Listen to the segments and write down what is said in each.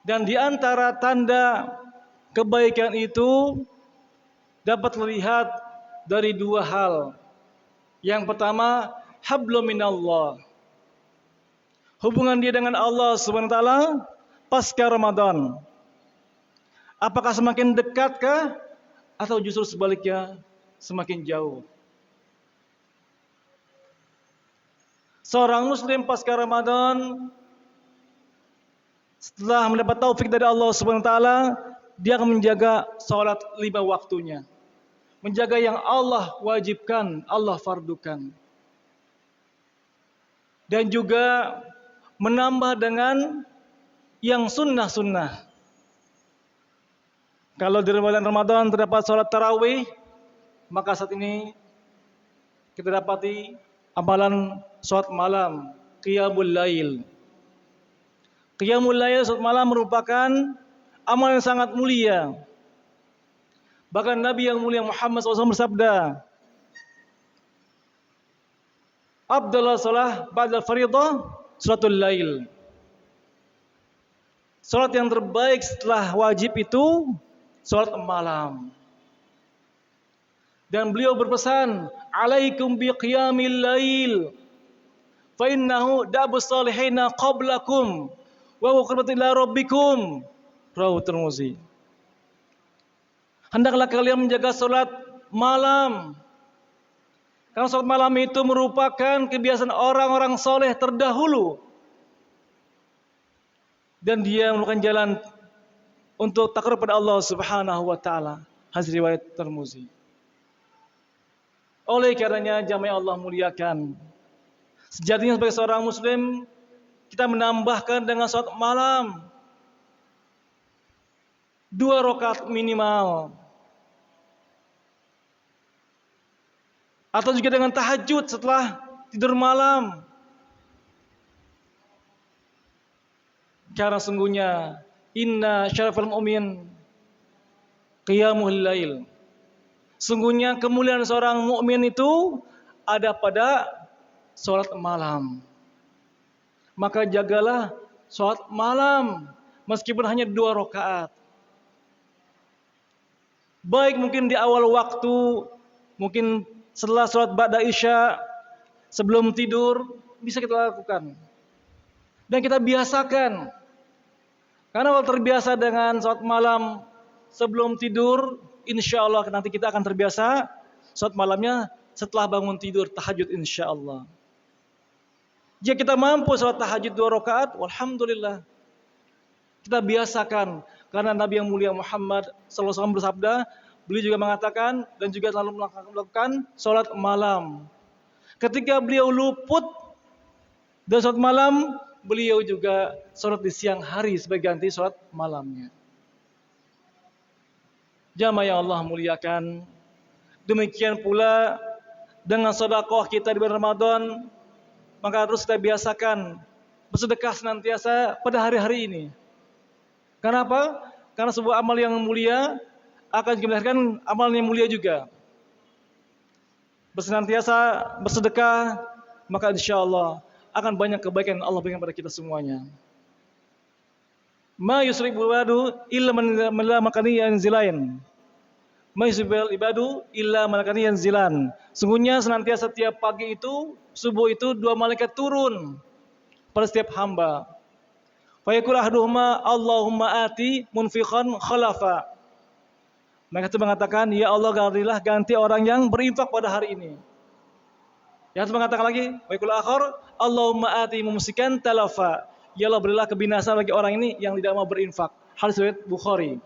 Dan di antara tanda kebaikan itu dapat terlihat dari dua hal. Yang pertama, hablum minallah. Hubungan dia dengan Allah Subhanahu wa taala pasca Ramadan. Apakah semakin dekatkah atau justru sebaliknya semakin jauh? Seorang muslim pasca Ramadan setelah mendapat taufik dari Allah Subhanahu wa taala, dia akan menjaga salat 5 waktunya. Menjaga yang Allah wajibkan, Allah fardukan. Dan juga menambah dengan yang sunnah-sunnah. Kalau di bulan Ramadan terdapat salat tarawih, maka saat ini kita dapati amalan salat malam, qiyamul lail. Qiyamul lail salat malam merupakan amalan yang sangat mulia. Bahkan Nabi yang mulia Muhammad SAW bersabda, Abdullah salah ba'dal faridah salatul lail. Salat yang terbaik setelah wajib itu salat malam. Dan beliau berpesan, alaikum biqiyamil lail fa innahu dabus salihina qablakum wa qurbatul ila rabbikum. Rawahu Tirmizi. Hendaklah kalian menjaga salat malam. Karena salat malam itu merupakan kebiasaan orang-orang soleh terdahulu. Dan dia merupakan jalan untuk takarub pada Allah Subhanahu wa taala. Hadis riwayat Tirmizi. Oleh karenanya jamaah Allah muliakan. Sejatinya sebagai seorang muslim kita menambahkan dengan salat malam 2 rakaat minimal. Atau juga dengan tahajud setelah tidur malam. Karena sungguhnya inna syarafal mu'min qiyamul lail. Sungguhnya kemuliaan seorang mukmin itu ada pada salat malam. Maka jagalah salat malam meskipun hanya 2 rakaat. Baik mungkin di awal waktu, mungkin setelah salat ba'da isya, sebelum tidur, bisa kita lakukan. Dan kita biasakan. Karena kalau terbiasa dengan salat malam sebelum tidur, insya Allah nanti kita akan terbiasa salat malamnya setelah bangun tidur, tahajud insya Allah. Jika kita mampu salat tahajud 2 rakaat, walhamdulillah. Kita biasakan. Karena Nabi yang mulia Muhammad SAW bersabda, beliau juga mengatakan dan juga selalu melakukan salat malam. Ketika beliau luput dari salat malam, beliau juga salat di siang hari sebagai ganti salat malamnya. Jamaah yang Allah muliakan, demikian pula dengan sedekah kita di bulan Ramadan, maka harus kita biasakan bersedekah senantiasa pada hari-hari ini. Kenapa? Karena sebuah amal yang mulia akan melahirkan amal yang mulia juga. Bersenantiasa bersedekah, maka insya Allah akan banyak kebaikan Allah berikan pada kita semuanya. Ma yusribu ibadu illa man makani yanzilain. Ma yusribul ibadu illa makani yanzilan. Sungguhnya senantiasa setiap pagi itu, subuh itu 2 malaikat turun pada setiap hamba. Fa yaqulu ahaduhuma Allahumma ati munfiqan khalafa. Mereka itu mengatakan, ya Allah ganti orang yang berinfak pada hari ini. Yang itu mengatakan lagi, wa yaqulu akhar Allahumma ati mumsikan talafa. Ya Allah berilah kebinasaan bagi orang ini yang tidak mau berinfak. Hadis riwayat Bukhari.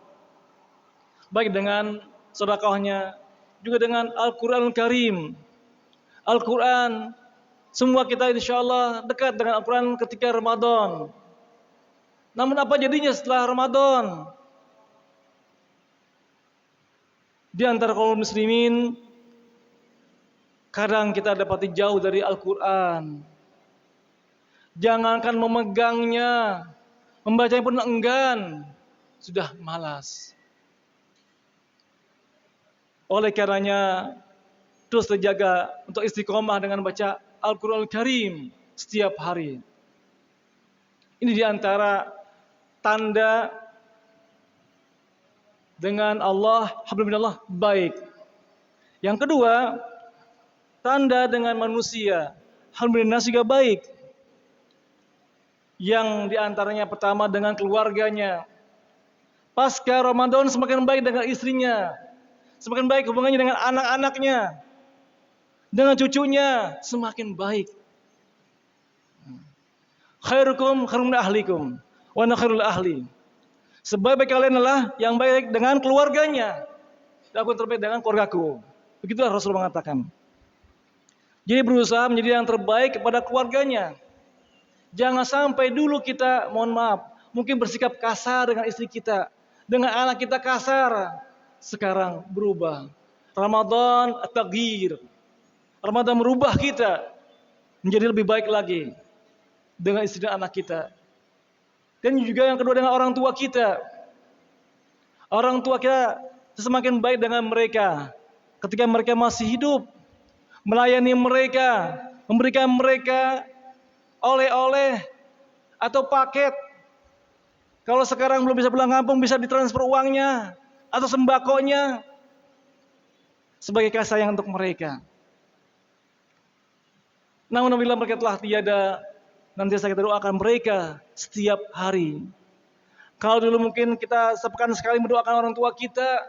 Baik dengan sedekahnya, juga dengan Al-Qur'anul Karim. Al-Qur'an, semua kita insyaallah dekat dengan Al-Qur'an ketika Ramadan. Namun apa jadinya setelah Ramadan? Di antara kaum muslimin, kadang kita dapati jauh dari Al-Qur'an. Jangankan memegangnya, membacanya pun enggan, sudah malas. Oleh karenanya, terus terjaga untuk istiqomah dengan baca Al-Qur'an Al-Karim setiap hari. Ini di antara tanda dengan Allah, alhamdulillah baik. Yang kedua, tanda dengan manusia, alhamdulillah juga baik. Yang diantaranya pertama dengan keluarganya. Pasca Ramadan semakin baik dengan istrinya, semakin baik hubungannya dengan anak-anaknya, dengan cucunya semakin baik. Khairukum khairum ahlikum wa ana khairul ahli. Sebaik-baik kalian adalah yang baik dengan keluarganya. Dan aku terbaik dengan keluargaku. Begitulah Rasulullah mengatakan. Jadi berusaha menjadi yang terbaik kepada keluarganya. Jangan sampai dulu kita, mohon maaf, mungkin bersikap kasar dengan istri kita, dengan anak kita kasar. Sekarang berubah. Ramadan at-taghyir. Ramadan merubah kita menjadi lebih baik lagi dengan istri dan anak kita. Dan juga yang kedua dengan orang tua kita. Orang tua kita semakin baik dengan mereka ketika mereka masih hidup. Melayani mereka, memberikan mereka oleh-oleh atau paket. Kalau sekarang belum bisa pulang kampung, bisa ditransfer uangnya atau sembakonya sebagai kasih sayang untuk mereka. Namun apabila mereka telah tiada, nanti saya doakan mereka setiap hari. Kalau dulu mungkin kita sepekan sekali mendoakan orang tua kita,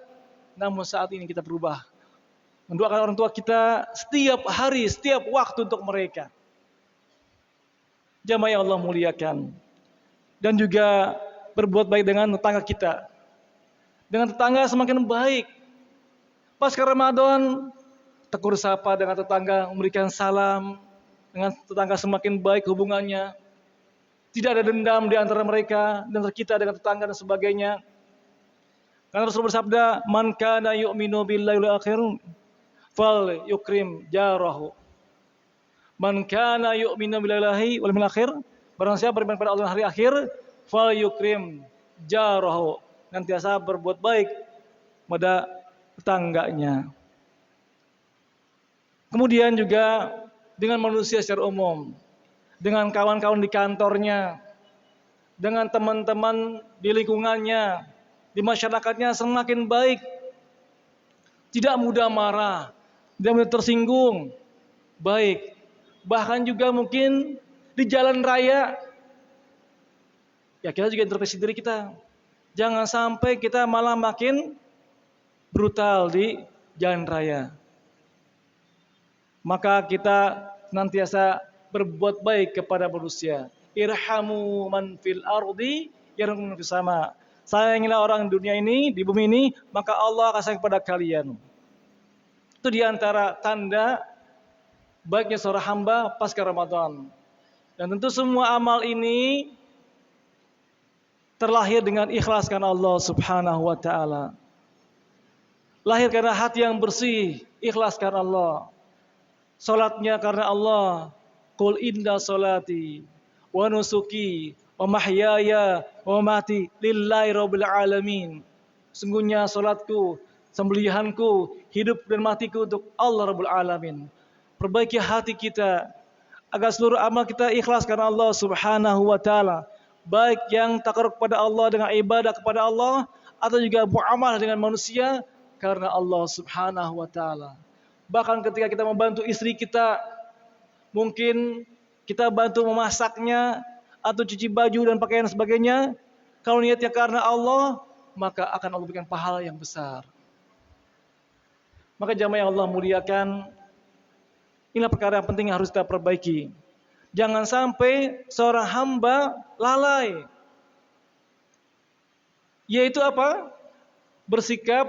namun saat ini kita berubah. Mendoakan orang tua kita setiap hari, setiap waktu untuk mereka. Jamaah yang Allah muliakan. Dan juga berbuat baik dengan tetangga kita. Dengan tetangga semakin baik. Pasca Ramadan, tegur sapa dengan tetangga, memberikan salam. Dengan tetangga semakin baik hubungannya. Tidak ada dendam di antara mereka dan kita dengan tetangga dan sebagainya. Karena Rasul bersabda, "Man kana yu'minu billahi wal akhir fal yukrim jarahu." Man kana yu'minu billahi wal akhir, barang siapa beriman pada Allah dan hari akhir, fal yukrim jarahu. Nantiasa berbuat baik pada tetangganya. Kemudian juga dengan manusia secara umum, dengan kawan-kawan di kantornya, dengan teman-teman di lingkungannya, di masyarakatnya semakin baik. Tidak mudah marah, tidak mudah tersinggung, baik. Bahkan juga mungkin di jalan raya, ya kita juga introspeksi diri kita. Jangan sampai kita malah makin brutal di jalan raya. Maka kita senantiasa berbuat baik kepada manusia. Irhamu man fil ardi yarhamukum fis sama. Sayangilah orang di dunia ini, di bumi ini, maka Allah akan sayang kepada kalian. Itu diantara tanda baiknya seorang hamba pasca Ramadan. Dan tentu semua amal ini terlahir dengan ikhlas karena Allah Subhanahu wa taala. Lahir karena hati yang bersih, ikhlas karena Allah. Salatnya karena Allah. Qul inna salati wa nusuki wa mahyaya wa mamati lillahi rabbil alamin. Sungguhnya salatku, sembelihanku, hidup dan matiku untuk Allah Rabbul Alamin. Perbaiki hati kita agar seluruh amal kita ikhlas karena Allah Subhanahu wa taala. Baik yang takarrub kepada Allah dengan ibadah kepada Allah atau juga muamalah dengan manusia karena Allah Subhanahu wa taala. Bahkan ketika kita membantu istri kita, mungkin kita bantu memasaknya atau cuci baju dan pakaian sebagainya. Kalau niatnya karena Allah, maka akan Allah berikan pahala yang besar. Maka jamaah yang Allah muliakan, inilah perkara yang penting yang harus kita perbaiki. Jangan sampai seorang hamba lalai. Yaitu apa? Bersikap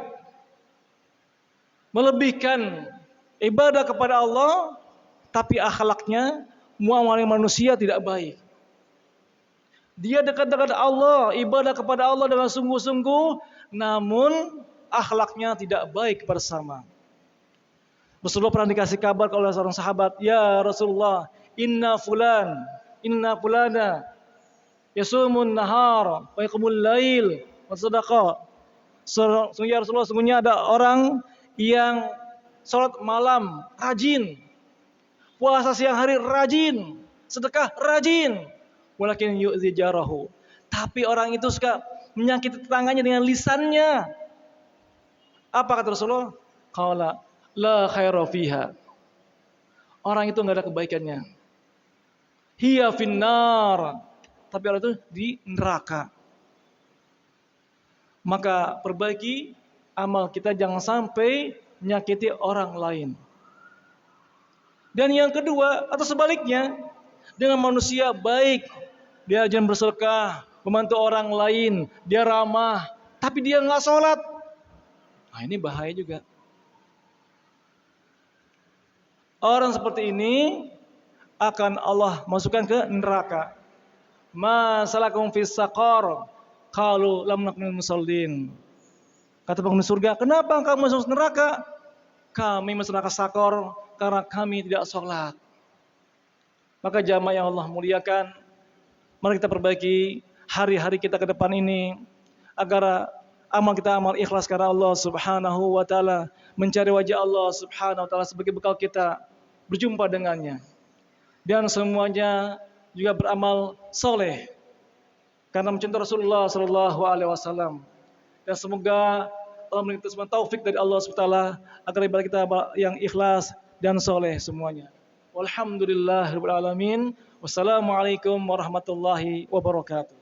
melebihkan ibadah kepada Allah, tapi akhlaknya, muamalah manusia tidak baik. Dia dekat-dekat Allah, ibadah kepada Allah dengan sungguh-sungguh, namun akhlaknya tidak baik bersama. Rasulullah pernah dikasih kabar oleh seorang sahabat, "Ya Rasulullah, inna fulana yasumun nahar wa yaqumul lail wa sadaqah." Ya Rasulullah, sungguhnya ada orang yang salat malam rajin, puasa siang hari rajin, sedekah rajin, walakin yu'zi jarahu. Tapi orang itu suka menyakiti tetangganya dengan lisannya. Apa kata Rasulullah? Qala la khaira fiha. Orang itu enggak ada kebaikannya. Hiya finnar. Tapi orang itu di neraka. Maka perbaiki amal kita, jangan sampai menyakiti orang lain. Dan yang kedua, atau sebaliknya, dengan manusia baik, dia jangan bersedekah, membantu orang lain, dia ramah, tapi dia nggak sholat. Nah, ini bahaya juga. Orang seperti ini akan Allah masukkan ke neraka. Ma salakum fis saqar? Qalu lam naku minal musallin. Kata penghuni surga, kenapa kamu masuk neraka? Kami masuk neraka sakor karena kami tidak sholat. Maka jamaah yang Allah muliakan, mari kita perbaiki hari-hari kita ke depan ini agar amal kita amal ikhlas karena Allah Subhanahu wa taala, mencari wajah Allah Subhanahu wa taala sebagai bekal kita berjumpa dengannya. Dan semuanya juga beramal soleh karena mencintai Rasulullah sallallahu alaihi wasallam. Dan semoga Allah memberi kita semua taufik dari Allah Subhanahu wa taala agar ibadah kita yang ikhlas dan soleh semuanya. Walhamdulillahirabbil alamin. Wassalamualaikum warahmatullahi wabarakatuh.